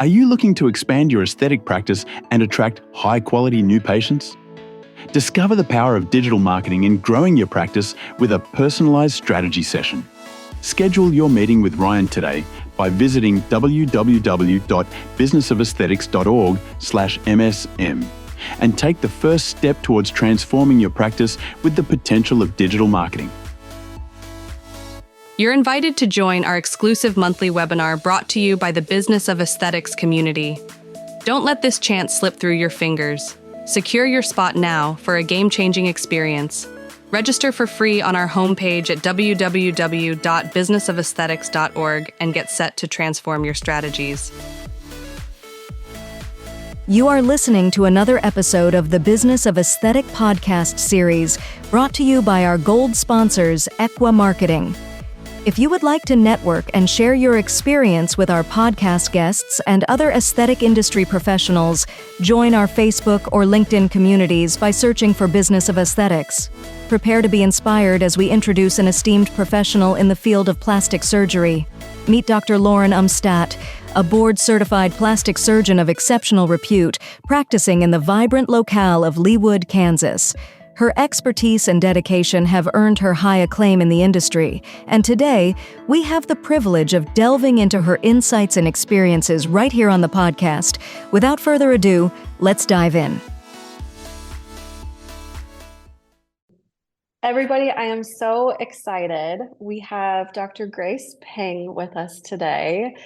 Are you looking to expand your aesthetic practice and attract high-quality new patients? Discover the power of digital marketing in growing your practice with a personalised strategy session. Schedule your meeting with Ryan today by visiting www.businessofesthetics.org/MSM and take the first step towards transforming your practice with the potential of digital marketing. You're invited to join our exclusive monthly webinar brought to you by the Business of Aesthetics community. Don't let this chance slip through your fingers. Secure your spot now for a game-changing experience. Register for free on our homepage at www.businessofesthetics.org and get set to transform your strategies. You are listening to another episode of the Business of Aesthetic podcast series, brought to you by our gold sponsors, Equa Marketing. If you would like to network and share your experience with our podcast guests and other aesthetic industry professionals, join our Facebook or LinkedIn communities by searching for Business of Aesthetics. Prepare to be inspired as we introduce an esteemed professional in the field of plastic surgery. Meet Dr. Lauren Umstadt, a board-certified plastic surgeon of exceptional repute, practicing in the vibrant locale of Leawood, Kansas. Her expertise and dedication have earned her high acclaim in the industry, and today, we have the privilege of delving into her insights and experiences right here on the podcast. Without further ado, let's dive in. Everybody, I am so excited. We have Dr. Grace Peng with us today.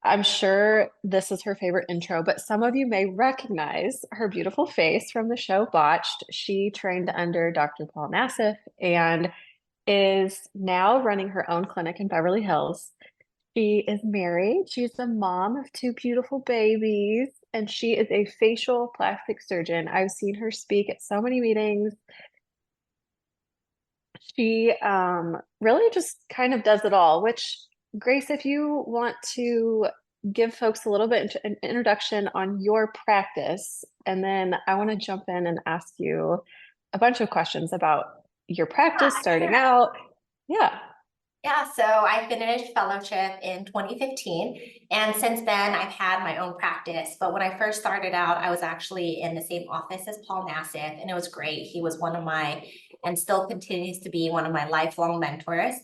I'm sure this is her favorite intro, but some of you may recognize her beautiful face from the show Botched. She trained under Dr. Paul Nassif and is now running her own clinic in Beverly Hills. She is married. She's a mom of two beautiful babies, and she is a facial plastic surgeon. I've seen her speak at so many meetings. She really just kind of does it all, which, Grace, if you want to give folks a little bit an introduction on your practice, and then I want to jump in and ask you a bunch of questions about your practice starting out. Yeah, so I finished fellowship in 2015, and since then I've had my own practice. But when I first started out, I was actually in the same office as Paul Nassif, and it was great. He was one of my, and still continues to be one of my lifelong mentors.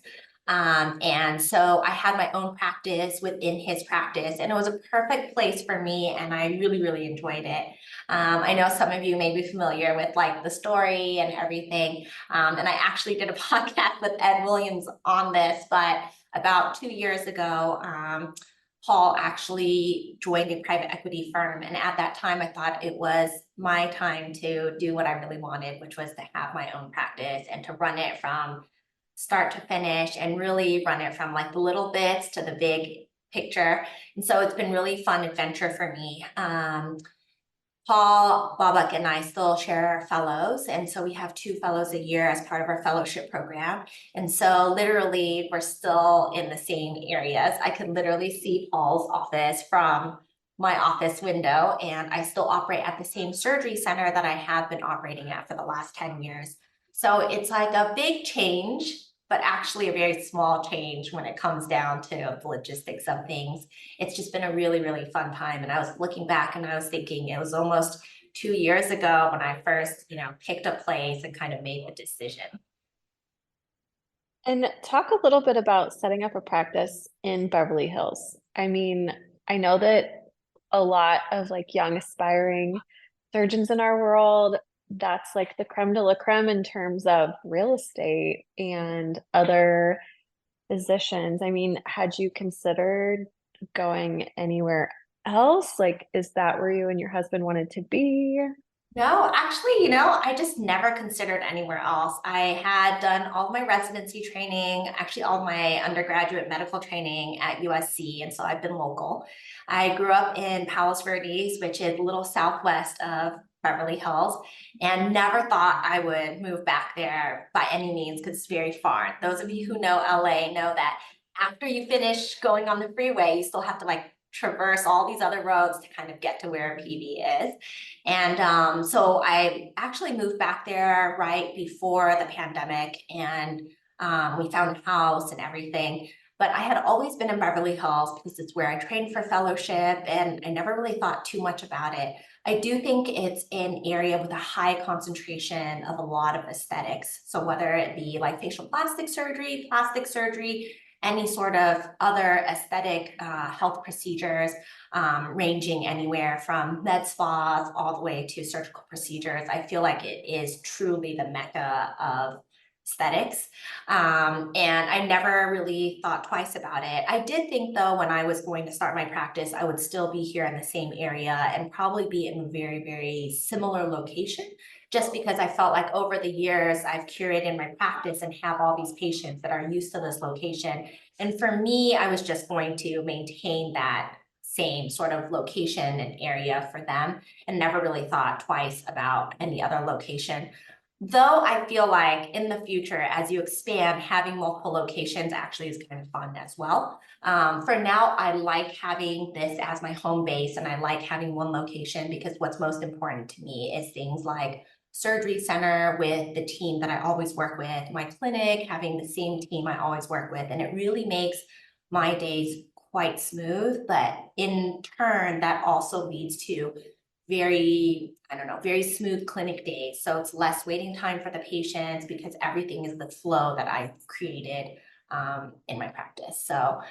And so I had my own practice within his practice, and it was a perfect place for me, and I really, really enjoyed it. I know some of you may be familiar with like the story and everything. And I actually did a podcast with Ed Williams on this, but about 2 years ago, Paul actually joined a private equity firm. And at that time, I thought it was my time to do what I really wanted, which was to have my own practice and to run it from start to finish and really run it from like the little bits to the big picture. And so it's been really fun adventure for me. Paul Bobak and I still share fellows. And so we have 2 fellows a year as part of our fellowship program. And so literally we're still in the same areas. I could literally see Paul's office from my office window, and I still operate at the same surgery center that I have been operating at for the last 10 years. So it's like a big change, but actually a very small change when it comes down to the logistics of things. It's just been a really, really fun time. And I was looking back and I was thinking it was almost 2 years ago when I first, picked a place and kind of made the decision. and talk a little bit about setting up a practice in Beverly Hills. I mean, I know that a lot of like young aspiring surgeons in our world, that's like the creme de la creme in terms of real estate and other physicians. I mean, had you considered going anywhere else? Like, is that where you and your husband wanted to be? No, actually, I just never considered anywhere else. I had done all my residency training, actually all my undergraduate medical training at USC, and so I've been local. I grew up in Palos Verdes, which is a little southwest of Beverly Hills, and never thought I would move back there by any means because it's very far. Those of you who know LA know that after you finish going on the freeway, you still have to like traverse all these other roads to kind of get to where PD is. And so I actually moved back there right before the pandemic, and we found a house and everything. but I had always been in Beverly Hills because it's where I trained for fellowship, and I never really thought too much about it. I do think it's an area with a high concentration of a lot of aesthetics. So whether it be like facial plastic surgery, any sort of other aesthetic health procedures, ranging anywhere from med spas all the way to surgical procedures. I feel like it is truly the mecca of aesthetics. And I never really thought twice about it. I did think though, when I was going to start my practice, I would still be here in the same area and probably be in a very, very similar location, just because I felt like over the years, I've curated my practice and have all these patients that are used to this location. And for me, I was just going to maintain that same sort of location and area for them, and never really thought twice about any other location. Though I feel like in the future, as you expand, having multiple locations actually is kind of fun as well. For now, I like having this as my home base, and I like having one location because what's most important to me is things like surgery center with the team that I always work with, my clinic, having the same team I always work with, and it really makes my days quite smooth. But in turn, that also leads to very, I don't know, very smooth clinic days. So it's less waiting time for the patients because everything is the flow that I've created in my practice. So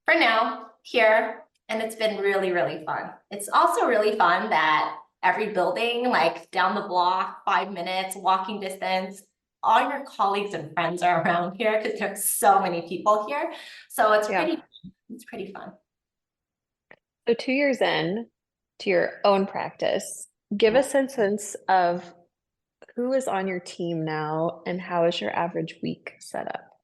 for now, here, and it's been really, really fun. It's also really fun that every building, like down the block, 5 minutes, walking distance, all your colleagues and friends are around here because there's so many people here. So it's pretty fun. So 2 years in to your own practice, give us a sense of who is on your team now and how is your average week set up?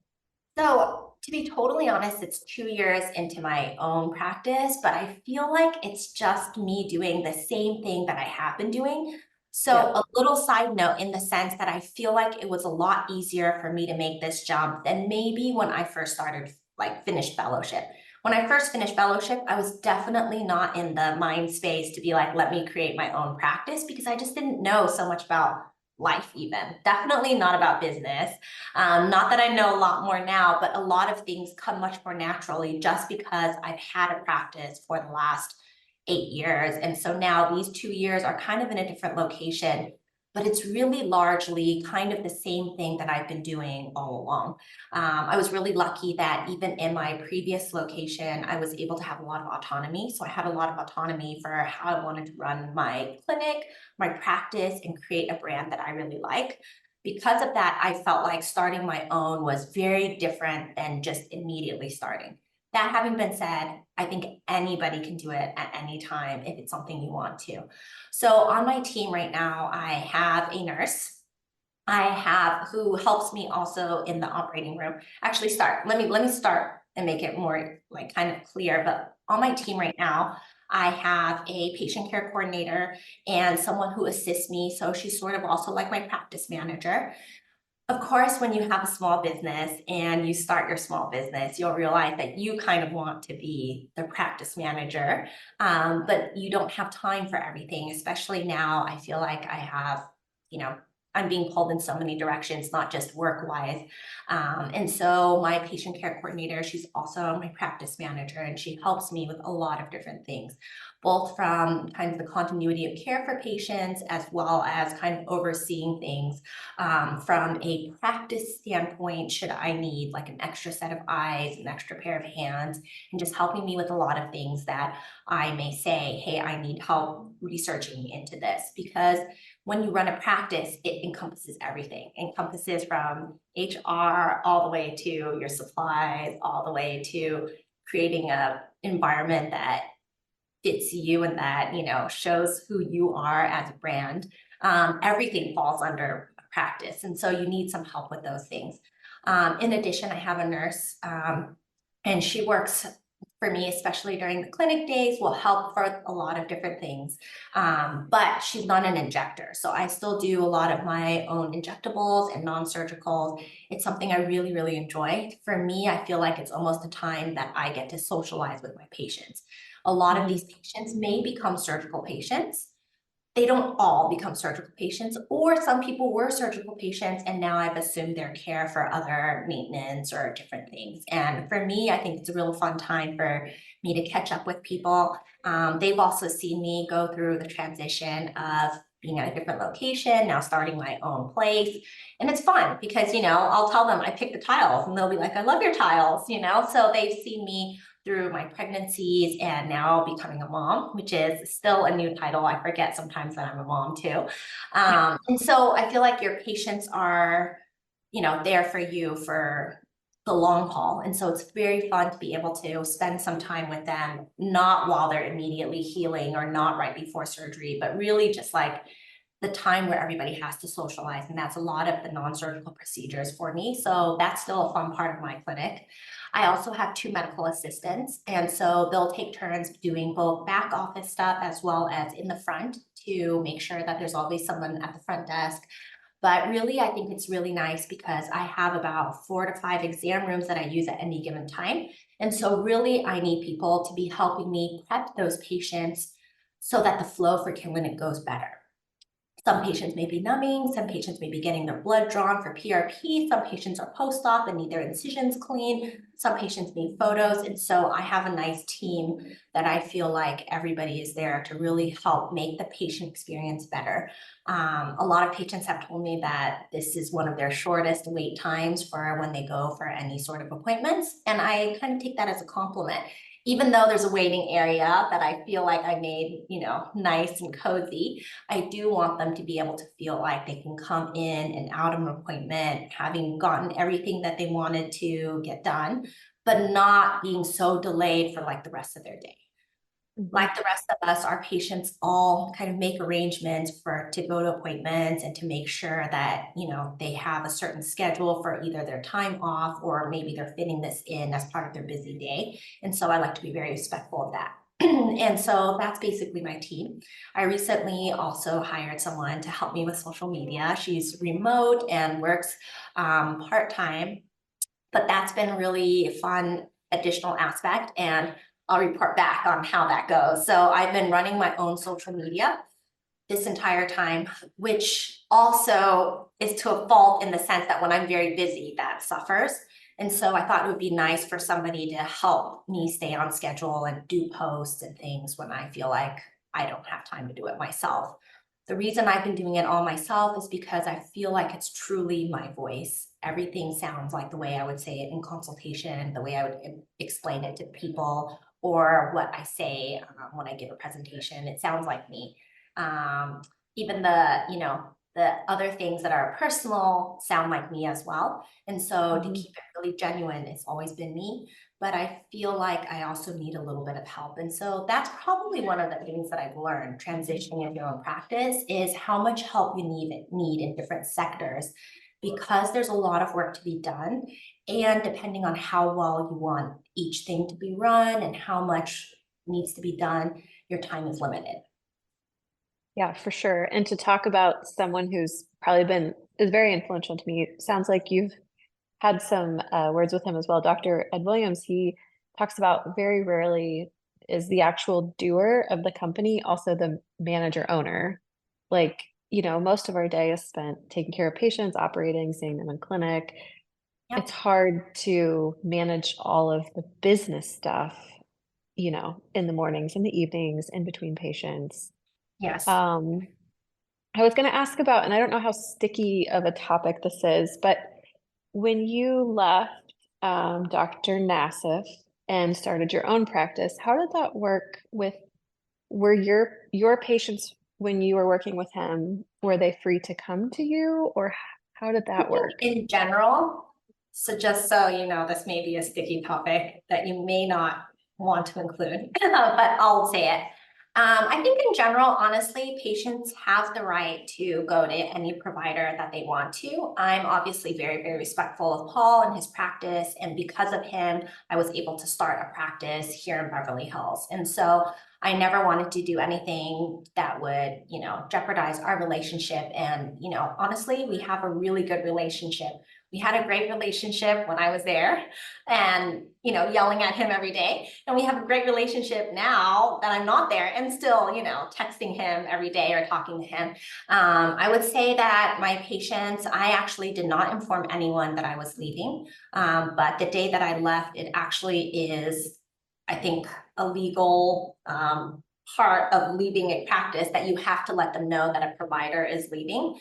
So to be totally honest, it's 2 years into my own practice, but I feel like it's just me doing the same thing that I have been doing. So a little side note in the sense that I feel like it was a lot easier for me to make this jump than maybe when I first started, like finished fellowship. When I first finished fellowship, I was definitely not in the mind space to be like, let me create my own practice, because I just didn't know so much about life even. Definitely not about business. Not that I know a lot more now, but a lot of things come much more naturally just because I've had a practice for the last 8 years. And so now these 2 years are kind of in a different location, but it's really largely kind of the same thing that I've been doing all along. I was really lucky that even in my previous location, I was able to have a lot of autonomy. So I had a lot of autonomy for how I wanted to run my clinic, my practice, and create a brand that I really like. Because of that, I felt like starting my own was very different than just immediately starting. That having been said, I think anybody can do it at any time if it's something you want to. So on my team right now, I have a nurse. I have who helps me also in the operating room. Actually, let me start and make it more like kind of clear. But on my team right now, I have a patient care coordinator and someone who assists me. So she's sort of also like my practice manager. Of course, when you have a small business and you start your small business, you'll realize that you kind of want to be the practice manager, but you don't have time for everything, especially now. I feel like I have, I'm being pulled in so many directions, not just work-wise. And so my patient care coordinator, she's also my practice manager, and she helps me with a lot of different things, both from kind of the continuity of care for patients, as well as kind of overseeing things from a practice standpoint. Should I need like an extra set of eyes, an extra pair of hands, and just helping me with a lot of things that I may say, hey, I need help researching into this. Because when you run a practice, it encompasses everything. It encompasses from HR all the way to your supplies, all the way to creating a environment that fits you and that, shows who you are as a brand. Everything falls under practice. And so you need some help with those things. In addition, I have a nurse, and she works for me, especially during the clinic days, will help for a lot of different things. But she's not an injector. So I still do a lot of my own injectables and non-surgicals. It's something I really, really enjoy. For me, I feel like it's almost a time that I get to socialize with my patients. A lot of these patients may become surgical patients, they don't all become surgical patients, or some people were surgical patients and now I've assumed their care for other maintenance or different things. And for me, I think it's a real fun time for me to catch up with people. They've also seen me go through the transition of being at a different location, now starting my own place. And it's fun because, I'll tell them I picked the tiles and they'll be like, I love your tiles, So they've seen me through my pregnancies and now becoming a mom, which is still a new title. I forget sometimes that I'm a mom too. And so I feel like your patients are, there for you for the long haul. And so it's very fun to be able to spend some time with them, not while they're immediately healing or not right before surgery, but really just like the time where everybody has to socialize. And that's a lot of the non-surgical procedures for me. So that's still a fun part of my clinic. I also have 2 medical assistants. And so they'll take turns doing both back office stuff as well as in the front to make sure that there's always someone at the front desk. But really, I think it's really nice because I have about 4 to 5 exam rooms that I use at any given time. And so really, I need people to be helping me prep those patients so that the flow for clinic goes better. Some patients may be numbing, some patients may be getting their blood drawn for PRP, some patients are post-op and need their incisions clean, some patients need photos. And so I have a nice team that I feel like everybody is there to really help make the patient experience better. A lot of patients have told me that this is one of their shortest wait times for when they go for any sort of appointments. And I kind of take that as a compliment. Even though there's a waiting area that I feel like I made, nice and cozy, I do want them to be able to feel like they can come in and out of an appointment, having gotten everything that they wanted to get done, but not being so delayed for like the rest of their day. Like the rest of us, our patients all kind of make arrangements to go to appointments and to make sure that, they have a certain schedule for either their time off or maybe they're fitting this in as part of their busy day. And so I like to be very respectful of that. And so that's basically my team. I recently also hired someone to help me with social media. She's remote and works part-time, but that's been really a fun additional aspect. And I'll report back on how that goes. So I've been running my own social media this entire time, which also is to a fault in the sense that when I'm very busy, that suffers. And so I thought it would be nice for somebody to help me stay on schedule and do posts and things when I feel like I don't have time to do it myself. The reason I've been doing it all myself is because I feel like it's truly my voice. Everything sounds like the way I would say it in consultation, the way I would explain it to people, or what I say when I give a presentation. It sounds like me. Even the other things that are personal sound like me as well. And so to keep it really genuine, it's always been me. But I feel like I also need a little bit of help. And so that's probably one of the things that I've learned transitioning into your own practice is how much help you need in different sectors, because there's a lot of work to be done. And depending on how well you want each thing to be run and how much needs to be done, your time is limited. Yeah, for sure. And to talk about someone who's probably is very influential to me, sounds like you've had some words with him as well. Dr. Ed Williams, he talks about very rarely is the actual doer of the company also the manager owner. Like, most of our day is spent taking care of patients, operating, seeing them in clinic. Yep. It's hard to manage all of the business stuff, in the mornings and the evenings, in between patients. Yes. I was going to ask about, and I don't know how sticky of a topic this is, but when you left Dr. Nassif and started your own practice, how did that work were your patients when you were working with him, were they free to come to you, or how did that work? In general, so just so you know, this may be a sticky topic that you may not want to include, but I'll say it. I think in general, honestly, patients have the right to go to any provider that they want to. I'm obviously very, very respectful of Paul and his practice. And because of him, I was able to start a practice here in Beverly Hills. And so I never wanted to do anything that would, jeopardize our relationship. And, honestly, we have a really good relationship. We had a great relationship when I was there and, yelling at him every day. And we have a great relationship now that I'm not there and still, texting him every day or talking to him. I would say that my patients, I actually did not inform anyone that I was leaving. But the day that I left, it actually is, I think, a legal part of leaving a practice that you have to let them know that a provider is leaving.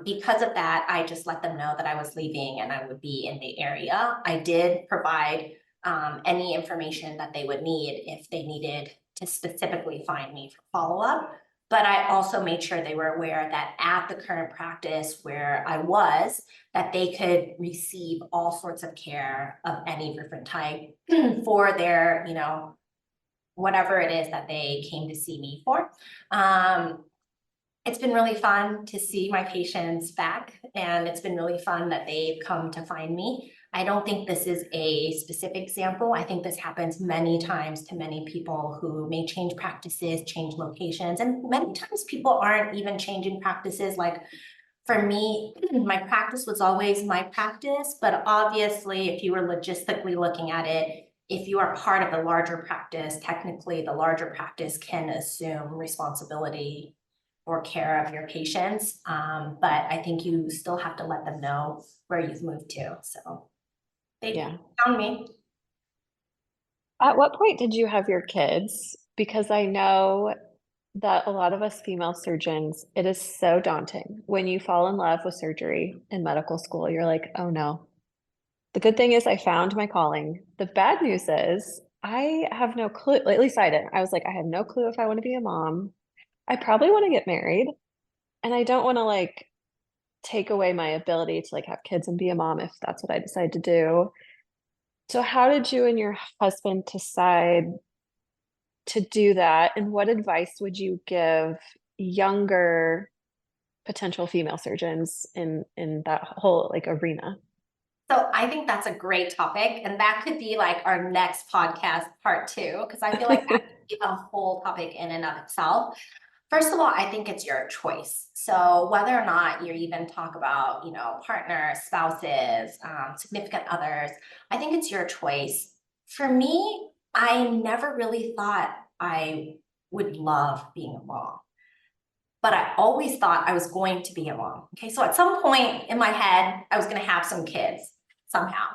Because of that, I just let them know that I was leaving and I would be in the area. I did provide any information that they would need if they needed to specifically find me for follow-up. But I also made sure they were aware that at the current practice where I was, that they could receive all sorts of care of any different type for their, whatever it is that they came to see me for. It's been really fun to see my patients back, and it's been really fun that they've come to find me. I don't think this is a specific example. I think this happens many times to many people who may change practices, change locations, and many times people aren't even changing practices. Like for me, my practice was always my practice, but obviously if you were logistically looking at it, if you are part of the larger practice, technically the larger practice can assume responsibility or care of your patients. But I think you still have to let them know where you've moved to. So they found me. At what point did you have your kids? Because I know that a lot of us female surgeons, it is so daunting. When you fall in love with surgery in medical school, you're like, oh no. The good thing is I found my calling. The bad news is I have no clue. At least I didn't. I was like, I have no clue if I want to be a mom. I probably want to get married. And I don't want to take away my ability to have kids and be a mom if that's what I decide to do. So how did you and your husband decide to do that? And what advice would you give younger potential female surgeons in that whole arena? So I think that's a great topic, and that could be our next podcast part 2, because I feel like that could be a whole topic in and of itself. First of all, I think it's your choice. So whether or not you even talk about, partners, spouses, significant others, I think it's your choice. For me, I never really thought I would love being a mom, but I always thought I was going to be a mom. Okay, so at some point in my head, I was going to have some kids somehow.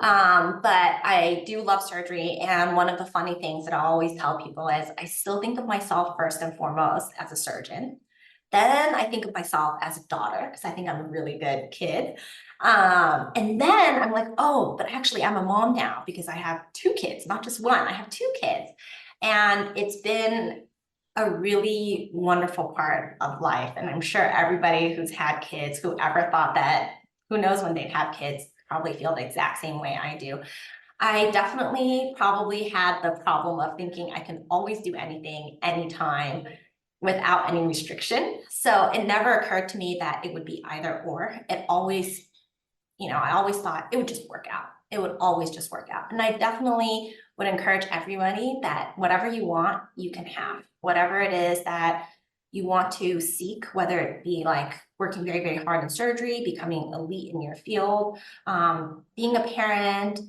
But I do love surgery. And one of the funny things that I always tell people is I still think of myself first and foremost as a surgeon. Then I think of myself as a daughter because I think I'm a really good kid. And then I'm like, oh, but actually I'm a mom now because I have 2 kids, not just one. I have 2 kids. And it's been a really wonderful part of life. And I'm sure everybody who's had kids, who ever thought that, who knows when they'd have kids, probably feel the exact same way I do. I definitely probably had the problem of thinking I can always do anything, anytime, without any restriction. So it never occurred to me that it would be either or. It always, I always thought it would just work out. It would always just work out. And I definitely would encourage everybody that whatever you want, you can have. Whatever it is that you want to seek, whether it be working very, very hard in surgery, becoming elite in your field, being a parent,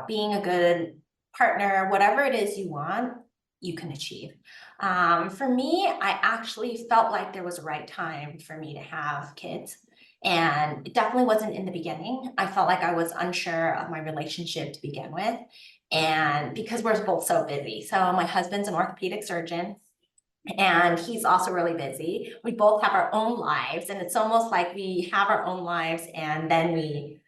being a good partner, whatever it is you want, you can achieve. For me, I actually felt like there was a right time for me to have kids. And it definitely wasn't in the beginning. I felt like I was unsure of my relationship to begin with. And because we're both so busy. So my husband's an orthopedic surgeon, and he's also really busy. We both have our own lives, and it's almost like we have our own lives and then we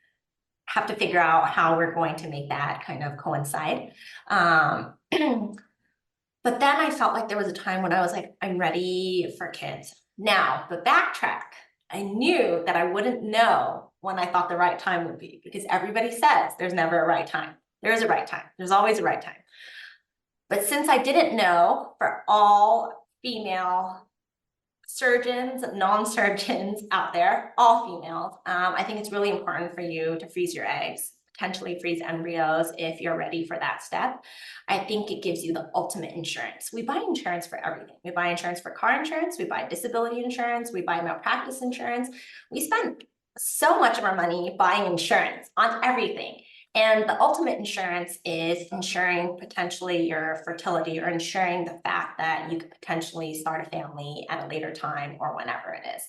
have to figure out how we're going to make that kind of coincide. But then I felt like there was a time when I was like, I'm ready for kids. Now, the backtrack, I knew that I wouldn't know when I thought the right time would be, because everybody says there's never a right time. There is a right time. There's always a right time. But since I didn't know, for all female surgeons, non-surgeons out there, all females, I think it's really important for you to freeze your eggs, potentially freeze embryos if you're ready for that step. I think it gives you the ultimate insurance. We buy insurance for everything. We buy insurance for car insurance, we buy disability insurance, we buy malpractice insurance. We spend so much of our money buying insurance on everything. And the ultimate insurance is ensuring potentially your fertility or ensuring the fact that you could potentially start a family at a later time or whenever it is.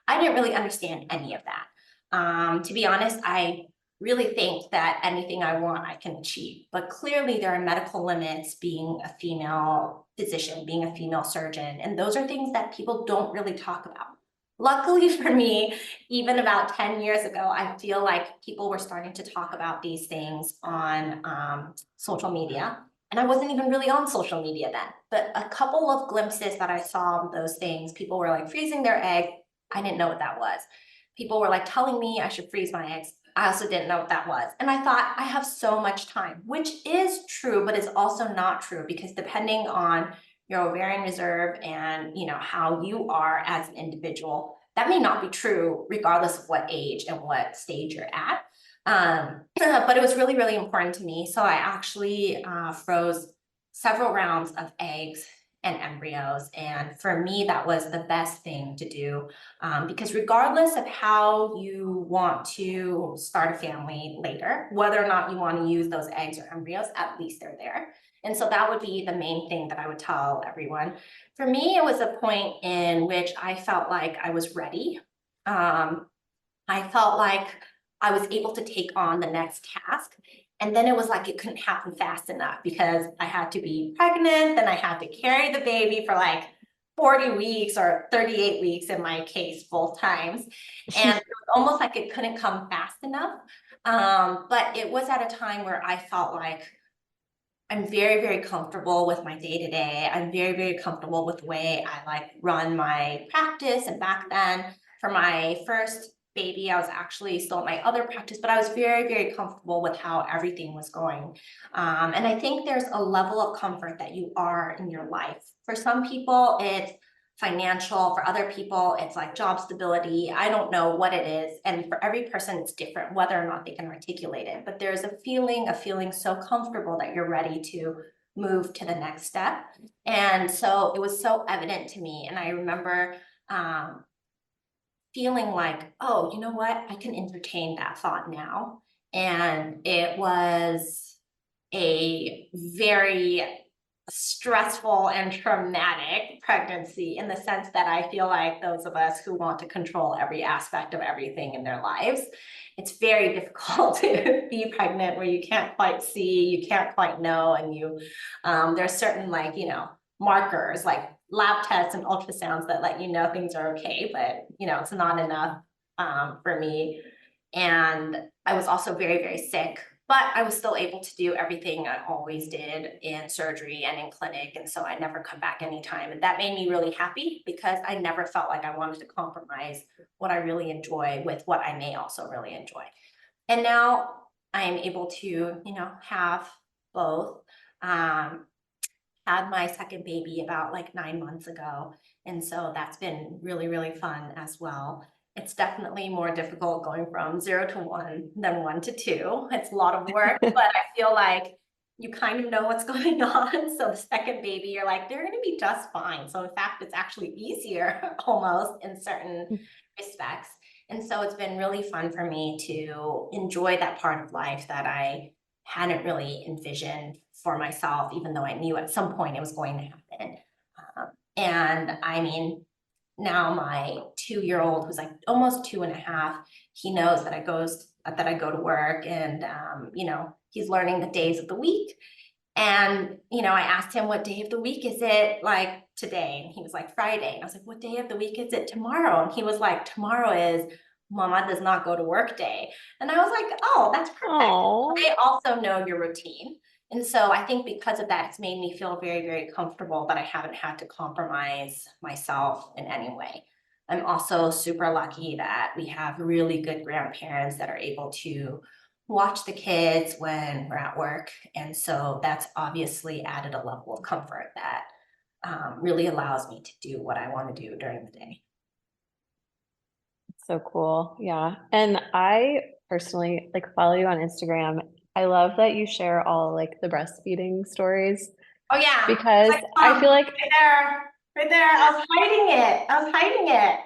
I didn't really understand any of that. To be honest, I really think that anything I want, I can achieve. But clearly, there are medical limits being a female physician, being a female surgeon. And those are things that people don't really talk about. Luckily for me, even about 10 years ago, I feel like people were starting to talk about these things on social media. And I wasn't even really on social media then. But a couple of glimpses that I saw of those things, people were like freezing their egg. I didn't know what that was. People were like telling me I should freeze my eggs. I also didn't know what that was. And I thought I have so much time, which is true, but is also not true because depending on your ovarian reserve and how you are as an individual, that may not be true regardless of what age and what stage you're at. But it was really, really important to me. So I actually froze several rounds of eggs and embryos. And for me, that was the best thing to do because regardless of how you want to start a family later, whether or not you want to use those eggs or embryos, at least they're there. And so that would be the main thing that I would tell everyone. For me, it was a point in which I felt like I was ready. I felt like I was able to take on the next task. And then it was like it couldn't happen fast enough because I had to be pregnant, then I had to carry the baby for like 40 weeks or 38 weeks in my case, both times. And it was almost like it couldn't come fast enough. But it was at a time where I felt like I'm very, very comfortable with my day-to-day. I'm very, very comfortable with the way I like run my practice. And back then, for my first baby, I was actually still at my other practice, but I was very, very comfortable with how everything was going. And I think there's a level of comfort that you are in your life. For some people, it's financial. For other people, it's like job stability. I don't know what it is. And for every person, it's different, whether or not they can articulate it. But there's a feeling of feeling so comfortable that you're ready to move to the next step. And so it was so evident to me. And I remember feeling like, oh, you know what? I can entertain that thought now. And it was a very stressful and traumatic pregnancy in the sense that I feel like those of us who want to control every aspect of everything in their lives, it's very difficult to be pregnant where you can't quite see, you can't quite know, and there's certain markers like lab tests and ultrasounds that let you know things are okay, but it's not enough for me. And I was also very, very sick, but I was still able to do everything I always did in surgery and in clinic. And so I never come back anytime. And that made me really happy because I never felt like I wanted to compromise what I really enjoy with what I may also really enjoy. And now I am able to, have both. Had my second baby about like 9 months ago. And so that's been really, really fun as well. It's definitely more difficult going from 0 to 1 than 1 to 2. It's a lot of work, but I feel like you kind of know what's going on. So the second baby, you're like, they're going to be just fine. So in fact, it's actually easier almost in certain respects. And so it's been really fun for me to enjoy that part of life that I hadn't really envisioned for myself, even though I knew at some point it was going to happen. And I mean, now my 2-year-old, who's like almost 2.5, he knows that I go to work, and he's learning the days of the week. And I asked him, what day of the week is it like today? And he was like, Friday. And I was like, what day of the week is it tomorrow? And he was like, tomorrow is Mama does not go to work day. And I was like, oh, that's perfect. Aww. They also know your routine. And so I think because of that, it's made me feel very, very comfortable that I haven't had to compromise myself in any way. I'm also super lucky that we have really good grandparents that are able to watch the kids when we're at work. And so that's obviously added a level of comfort that really allows me to do what I want to do during the day. So cool. Yeah. And I personally follow you on Instagram. I love that you share all the breastfeeding stories Oh yeah. because I feel like right there. I was hiding it.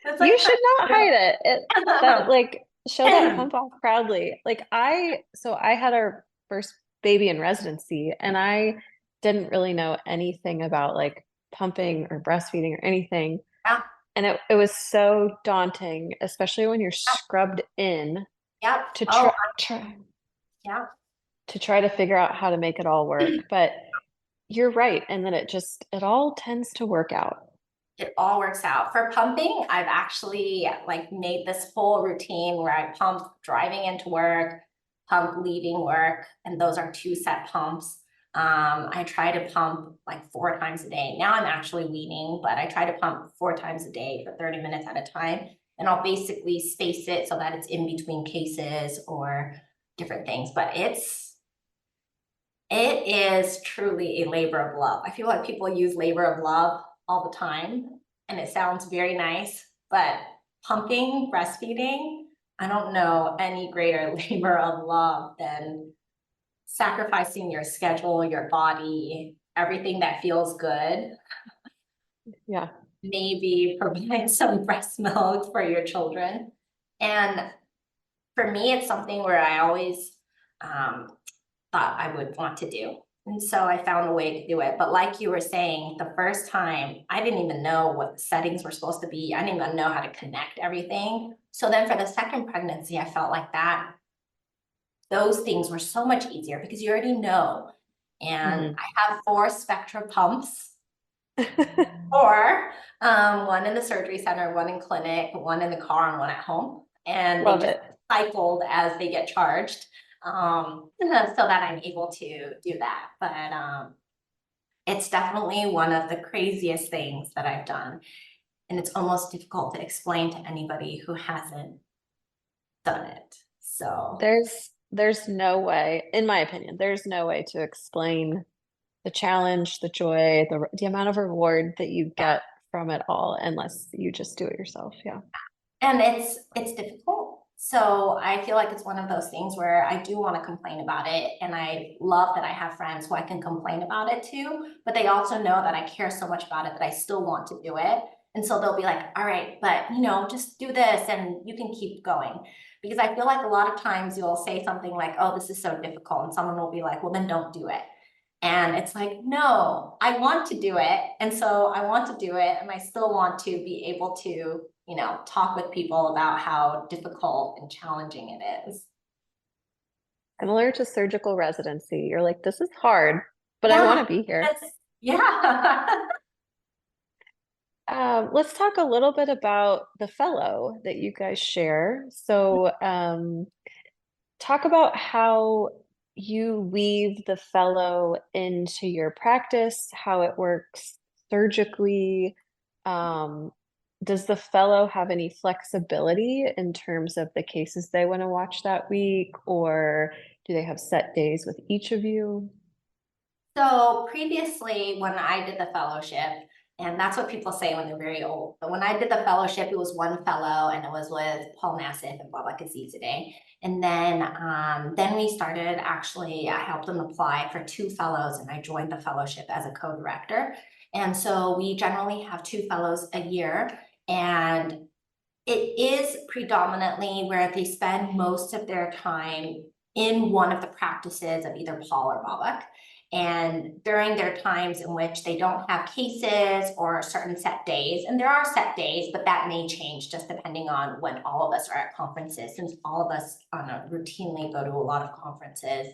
It's You like, should not hide it. That like show that pump off proudly. Like I had our first baby in residency and I didn't really know anything about like pumping or breastfeeding or anything. yeah, And it was so daunting, especially when you're yeah, scrubbed in yeah. to Oh, try yeah. to try to figure out how to make it all work. But you're right. And then it all tends to work out. It all works out. For pumping, I've actually like made this whole routine where I pump driving into work, pump leaving work, and those are 2 set pumps. I try to pump like 4 times a day. Now I'm actually weaning, but I try to pump 4 times a day for 30 minutes at a time. And I'll basically space it so that it's in between cases or different things. But it is truly a labor of love. I feel like people use labor of love all the time, and it sounds very nice, but pumping, breastfeeding, I don't know any greater labor of love than sacrificing your schedule, your body, everything that feels good, Yeah. maybe provide some breast milk for your children. And for me, it's something where I always um, thought I would want to do. And so I found a way to do it. But like you were saying, the first time, I didn't even know what the settings were supposed to be. I didn't even know how to connect everything. So then for the second pregnancy, I felt like that those things were so much easier because you already know. And Mhm. I have 4 Spectra pumps, or one in the surgery center, one in clinic, one in the car, and one at home. And they Love just it. cycled as they get charged, so that I'm able to do that. But it's definitely one of the craziest things that I've done. And it's almost difficult to explain to anybody who hasn't done it. So There's no way, in my opinion, there's no way to explain the challenge, the joy, the amount of reward that you yeah. get from it all unless you just do it yourself. Yeah. And it's difficult. So I feel like it's one of those things where I do want to complain about it. And I love that I have friends who I can complain about it to, but they also know that I care so much about it that I still want to do it. And so they'll be like, all right, but just do this and you can keep going. Because I feel like a lot of times you'll say something like, oh, this is so difficult. And someone will be like, well, then don't do it. And it's like, no, I want to do it. And so I want to do it. And I still want to be able to, talk with people about how difficult and challenging it is. Similar to surgical residency, you're like, this is hard, but I want Yeah, to be here. yeah. Let's talk a little bit about the fellow that you guys share. So, talk about how you weave the fellow into your practice, how it works surgically. Um, does the fellow have any flexibility in terms of the cases they want to watch that week, or do they have set days with each of you? So previously, when I did the fellowship, and that's what people say when they're very old, but when I did the fellowship, it was one fellow, and it was with Paul Nassif and Baba today. And then we started actually. I helped them apply for 2 fellows, and I joined the fellowship as a co-director. And so we generally have 2 fellows a year, and it is predominantly where they spend most of their time in one of the practices of either Paul or Babak. And during their times in which they don't have cases or certain set days, and there are set days, but that may change just depending on when all of us are at conferences, since all of us routinely go to a lot of conferences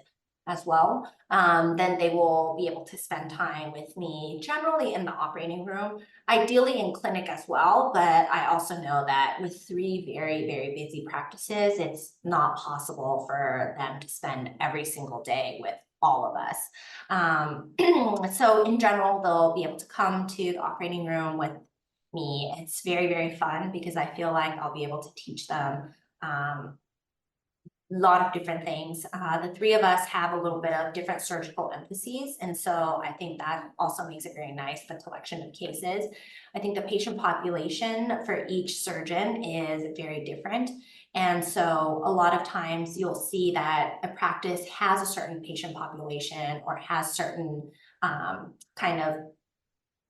as well, then they will be able to spend time with me, generally in the operating room, ideally in clinic as well. But I also know that with 3 very, very busy practices, it's not possible for them to spend every single day with all of us. So in general, they'll be able to come to the operating room with me. It's very, very fun because I feel like I'll be able to teach them lot of different things. The 3 of us have a little bit of different surgical emphases. And so I think that also makes it very nice, the collection of cases. I think the patient population for each surgeon is very different. And so a lot of times you'll see that a practice has a certain patient population or has certain kind of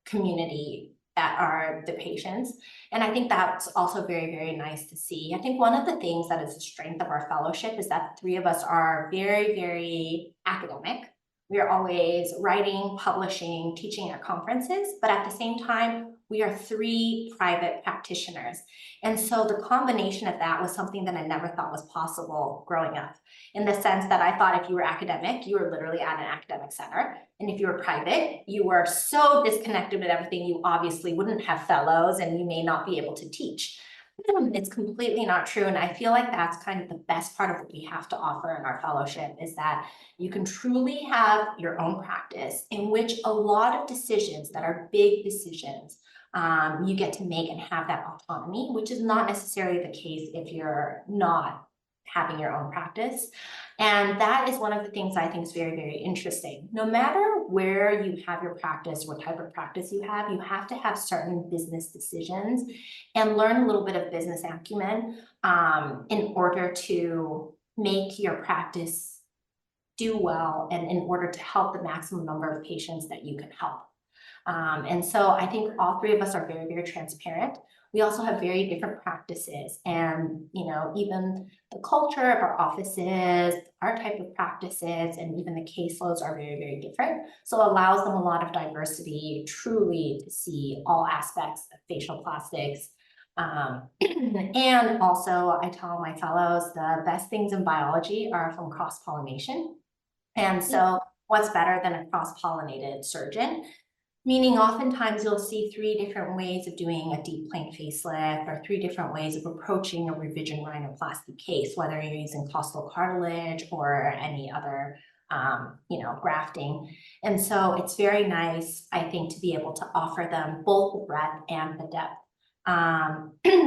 community are the patients. And I think that's also very, very nice to see. I think one of the things that is the strength of our fellowship is that the three of us are very, very academic. We are always writing, publishing, teaching at conferences, but at the same time, we are three private practitioners. And so the combination of that was something that I never thought was possible growing up, in the sense that I thought if you were academic, you were literally at an academic center. And if you were private, you were so disconnected with everything, you obviously wouldn't have fellows and you may not be able to teach. It's completely not true. And I feel like that's kind of the best part of what we have to offer in our fellowship, is that you can truly have your own practice in which a lot of decisions that are big decisions, you get to make and have that autonomy, which is not necessarily the case if you're not having your own practice. And that is one of the things I think is very, very interesting. No matter where you have your practice, what type of practice you have to have certain business decisions and learn a little bit of business acumen in order to make your practice do well and in order to help the maximum number of patients that you can help. And so I think all three of us are very, very transparent. We also have very different practices, and even the culture of our offices, our type of practices, and even the caseloads are very, very different. So it allows them a lot of diversity, truly to see all aspects of facial plastics. And also I tell my fellows the best things in biology are from cross-pollination. And so what's better than a cross-pollinated surgeon? Meaning oftentimes you'll see three different ways of doing a deep plane facelift, or three different ways of approaching a revision rhinoplasty case, whether you're using costal cartilage or any other grafting. And so it's very nice, I think, to be able to offer them both the breadth and the depth.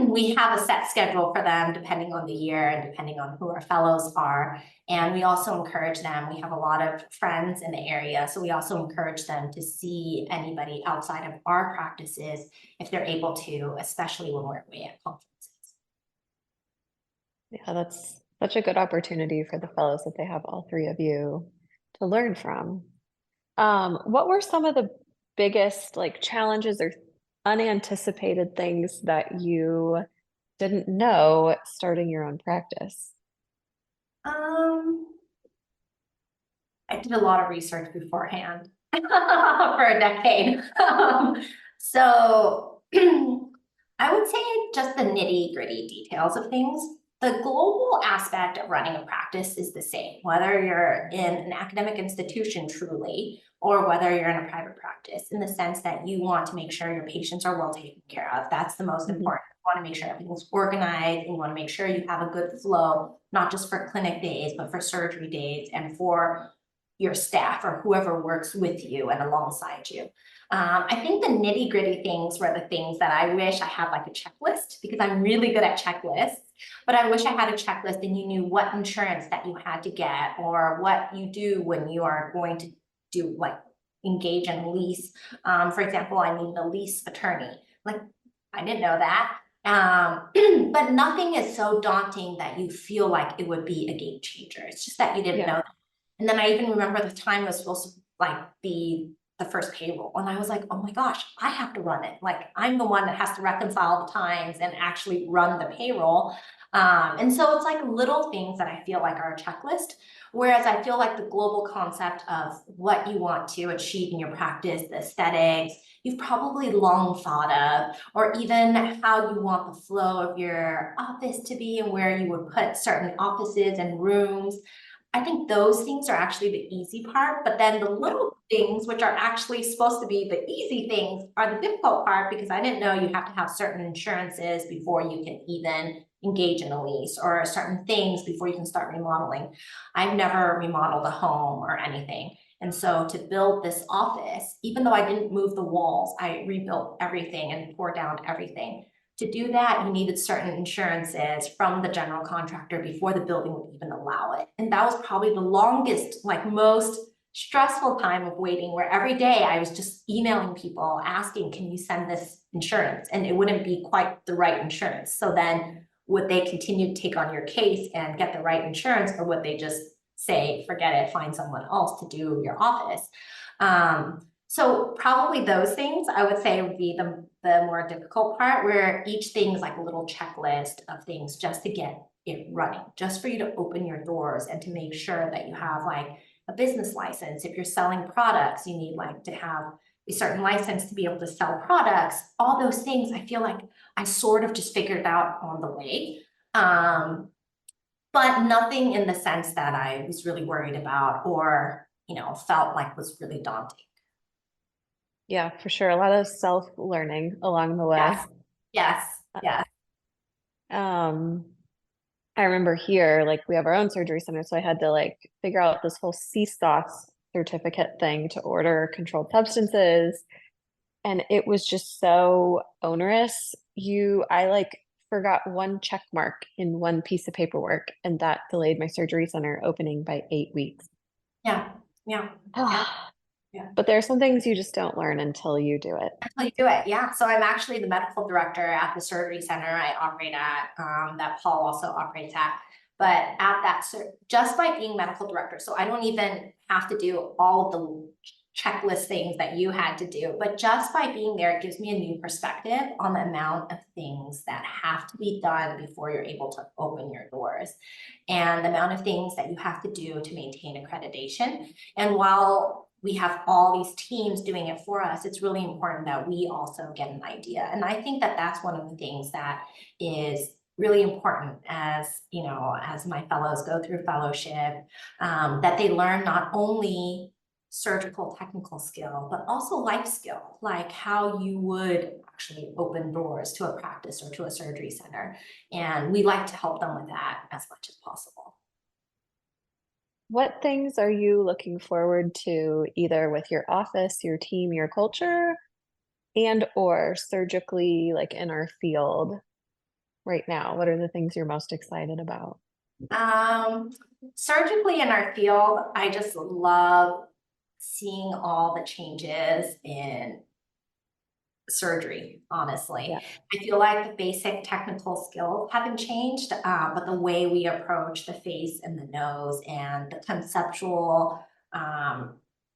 We have a set schedule for them depending on the year and depending on who our fellows are. And we also encourage them, we have a lot of friends in the area, so we also encourage them to see anybody outside of our practices if they're able to, especially when we're away at conferences. Yeah, that's such a good opportunity for the fellows that they have all three of you to learn from. What were some of the biggest challenges or unanticipated things that you didn't know starting your own practice? I did a lot of research beforehand for a decade. So I would say just the nitty-gritty details of things. The global aspect of running a practice is the same, whether you're in an academic institution truly, or whether you're in a private practice, in the sense that you want to make sure your patients are well taken care of. That's the most important. You want to make sure everything's organized, and you want to make sure you have a good flow, not just for clinic days, but for surgery days and for your staff or whoever works with you and alongside you. I think the nitty gritty things were the things that I wish I had a checklist, because I'm really good at checklists, but I wish I had a checklist and you knew what insurance that you had to get, or what you do when you are going to do engage in lease. For example, I need a lease attorney. I didn't know that. But nothing is so daunting that you feel like it would be a game changer. It's just that you didn't know that. And then I even remember the time was supposed to be the first payroll, and I was like, oh my gosh, I have to run it. I'm the one that has to reconcile the times and actually run the payroll. And so it's little things that I feel are a checklist. Whereas I feel the global concept of what you want to achieve in your practice, the aesthetics, you've probably long thought of, or even how you want the flow of your office to be and where you would put certain offices and rooms. I think those things are actually the easy part, but then the little things, which are actually supposed to be the easy things, are the difficult part, because I didn't know you have to have certain insurances before you can even engage in a lease, or certain things before you can start remodeling. I've never remodeled a home or anything. And so to build this office, even though I didn't move the walls, I rebuilt everything and tore down everything. To do that, you needed certain insurances from the general contractor before the building would even allow it. And that was probably the longest, most stressful time of waiting, where every day I was just emailing people asking, can you send this insurance? And it wouldn't be quite the right insurance. So then would they continue to take on your case and get the right insurance, or would they just say, forget it, find someone else to do your office? So probably those things I would say would be the more difficult part, where each thing is like a little checklist of things just to get it running, just for you to open your doors and to make sure that you have like a business license. If you're selling products, you need like to have a certain license to be able to sell products. All those things I feel like I sort of just figured out on the way. But nothing in the sense that I was really worried about or, felt like was really daunting. Yeah, for sure. A lot of self-learning along the way. Yes, yes, yes. Um, I remember here, like we have our own surgery center, so I had to like figure out this whole CSOS certificate thing to order controlled substances. And it was just so onerous. I like forgot one check mark in one piece of paperwork, and that delayed my surgery center opening by 8 weeks. Yeah, yeah, yeah, yeah. But there are some things you just don't learn until you do it. Until you do it, yeah. So I'm actually the medical director at the surgery center I operate at, that Paul also operates at. But at that, just by being medical director, so I don't even have to do all of the checklist things that you had to do, but just by being there, it gives me a new perspective on the amount of things that have to be done before you're able to open your doors, and the amount of things that you have to do to maintain accreditation. And while we have all these teams doing it for us, it's really important that we also get an idea. And I think that that's one of the things that is really important as, as my fellows go through fellowship, that they learn not only surgical technical skill, but also life skill, like how you would actually open doors to a practice or to a surgery center. And we like to help them with that as much as possible. What things are you looking forward to either with your office, your team, your culture, and or surgically like in our field right now? What are the things you're most excited about? Surgically in our field, I just love seeing all the changes in surgery, honestly. Yeah. I feel like the basic technical skills haven't changed, but the way we approach the face and the nose and the conceptual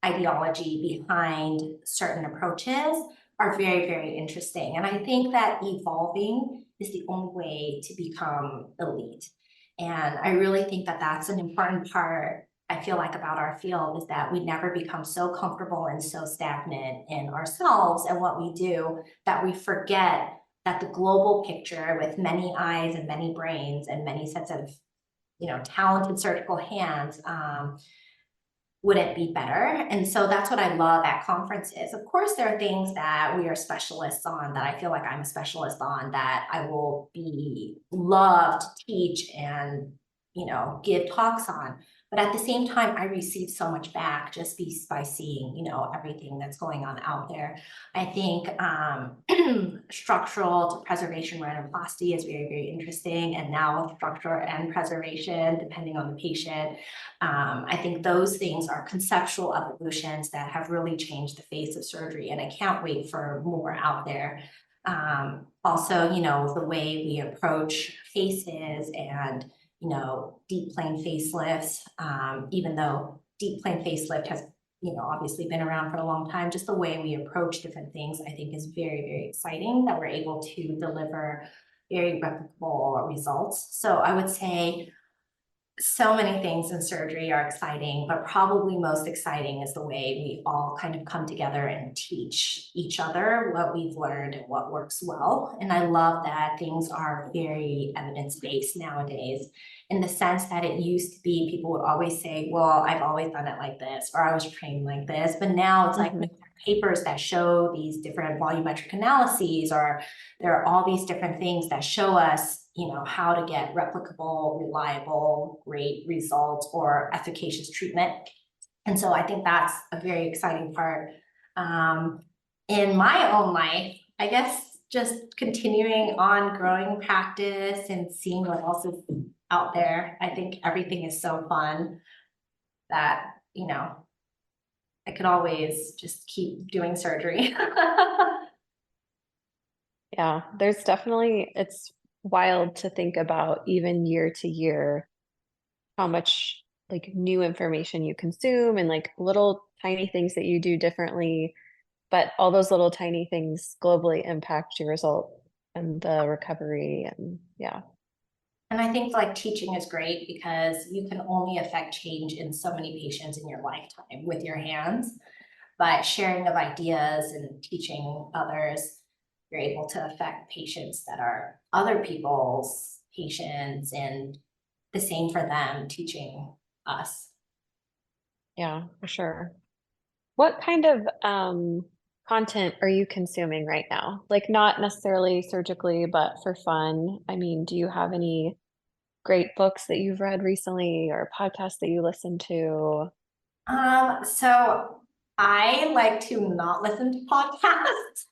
ideology behind certain approaches are very, very interesting. And I think that evolving is the only way to become elite. And I really think that that's an important part, I feel like, about our field, is that we never become so comfortable and so stagnant in ourselves and what we do that we forget that the global picture, with many eyes and many brains and many sets of, talented surgical hands, wouldn't be better. And so that's what I love at conferences. Of course, there are things that we are specialists on, that I feel like I'm a specialist on, that I will be love to teach and, give talks on. But at the same time, I receive so much back just by seeing, everything that's going on out there. I think structural to preservation rhinoplasty is very, very interesting. And now structure and preservation, depending on the patient. I think those things are conceptual evolutions that have really changed the face of surgery, and I can't wait for more out there. Also, the way we approach faces and, deep plane facelifts, even though deep plane facelift has, obviously been around for a long time, just the way we approach different things, I think, is very, very exciting, that we're able to deliver very replicable results. So I would say so many things in surgery are exciting, but probably most exciting is the way we all kind of come together and teach each other what we've learned and what works well. And I love that things are very evidence-based nowadays, in the sense that it used to be people would always say, well, I've always done it like this, or I was trained like this. But now it's like papers that show these different volumetric analyses, or there are all these different things that show us, how to get replicable, reliable, great results or efficacious treatment. And so I think that's a very exciting part. In my own life, I guess just continuing on growing practice and seeing what else is out there. I think everything is so fun that, I could always just keep doing surgery. Yeah, it's wild to think about, even year to year, how much like new information you consume and like little tiny things that you do differently, but all those little tiny things globally impact your result and the recovery. And yeah. And I think like teaching is great because you can only affect change in so many patients in your lifetime with your hands. But sharing of ideas and teaching others, you're able to affect patients that are other people's patients, and the same for them teaching us. Yeah, for sure. What kind of content are you consuming right now? Like not necessarily surgically, but for fun. I mean, do you have any great books that you've read recently or podcasts that you listen to? So I like to not listen to podcasts.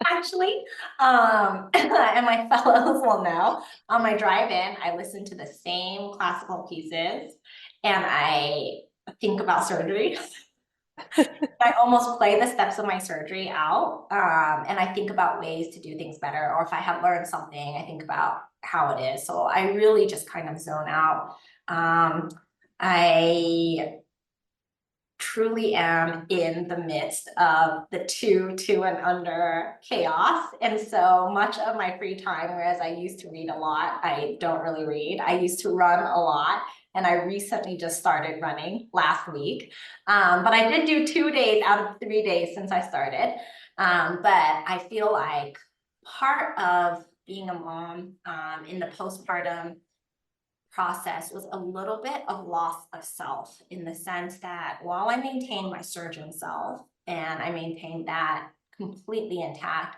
Actually, and my fellows will know. On my drive-in, I listen to the same classical pieces, and I think about surgery. I almost play the steps of my surgery out, and I think about ways to do things better. Or if I have learned something, I think about how it is. So I really just kind of zone out. I truly am in the midst of the two and under chaos. And so much of my free time, whereas I used to read a lot, I don't really read. I used to run a lot. And I recently just started running last week. But I did do 2 days out of 3 days since I started. But I feel like part of being a mom in the postpartum process was a little bit of loss of self, in the sense that while I maintained my surgeon self and I maintained that completely intact,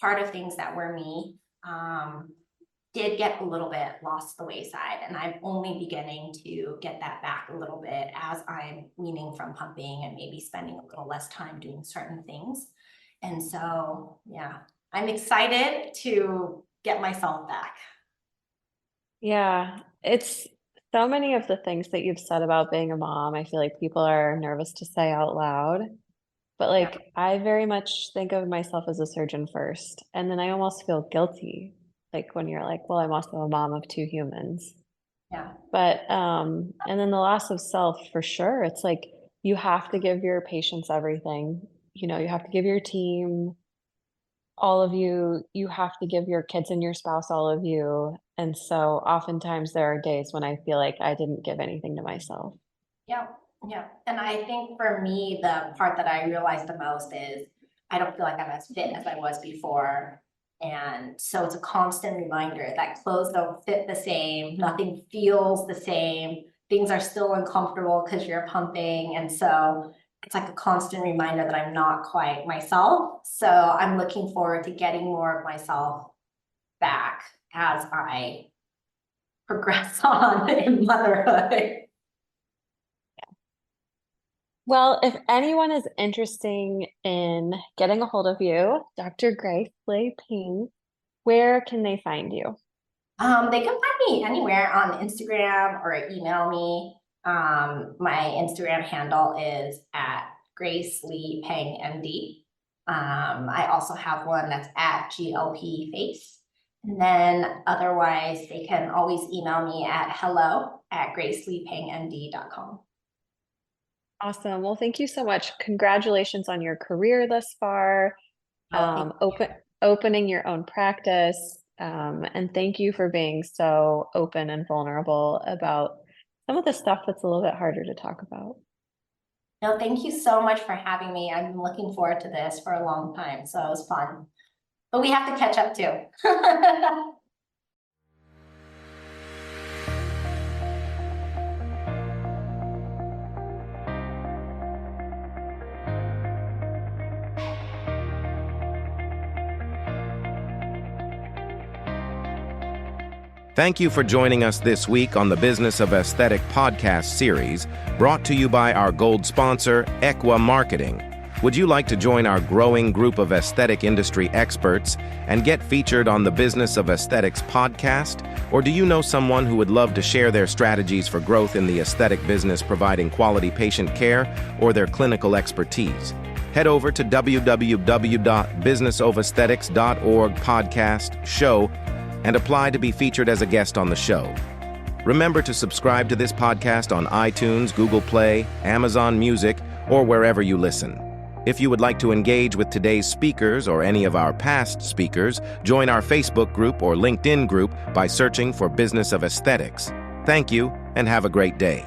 part of things that were me did get a little bit lost the wayside. And I'm only beginning to get that back a little bit as I'm weaning from pumping and maybe spending a little less time doing certain things. And so, yeah, I'm excited to get myself back. Yeah, it's so many of the things that you've said about being a mom, I feel like people are nervous to say out loud. But Yeah. like I very much think of myself as a surgeon first, and then I almost feel guilty, like when you're like, well, I'm also a mom of 2 humans. Yeah. But and then the loss of self for sure. It's like you have to give your patients everything. You know, you have to give your team all of you, you have to give your kids and your spouse all of you. And so oftentimes there are days when I feel like I didn't give anything to myself. Yeah, yeah. And I think for me, the part that I realized the most is I don't feel like I'm as fit as I was before. And so it's a constant reminder that clothes don't fit the same, nothing feels the same, things are still uncomfortable because you're pumping. And so it's like a constant reminder that I'm not quite myself. So I'm looking forward to getting more of myself back as I progress on in motherhood. Well, if anyone is interested in getting a hold of you, Dr. Grace Lee Peng, where can they find you? They can find me anywhere on Instagram or email me. My Instagram handle is at Grace Lee Peng MD. I also have one that's at GLP Face. And then otherwise, they can always email me at hello@graceleepengmd.com. Awesome. Well, thank you so much. Congratulations on your career thus far. Opening your own practice. And thank you for being so open and vulnerable about some of the stuff that's a little bit harder to talk about. No, thank you so much for having me. I've been looking forward to this for a long time, so it was fun. But we have to catch up too. Thank you for joining us this week on the Business of Aesthetic podcast series, brought to you by our gold sponsor, Equa Marketing. Would you like to join our growing group of aesthetic industry experts and get featured on the Business of Aesthetics podcast? Or do you know someone who would love to share their strategies for growth in the aesthetic business, providing quality patient care or their clinical expertise? Head over to www.businessofesthetics.org podcast show and apply to be featured as a guest on the show. Remember to subscribe to this podcast on iTunes, Google Play, Amazon Music, or wherever you listen. If you would like to engage with today's speakers or any of our past speakers, join our Facebook group or LinkedIn group by searching for Business of Aesthetics. Thank you, and have a great day.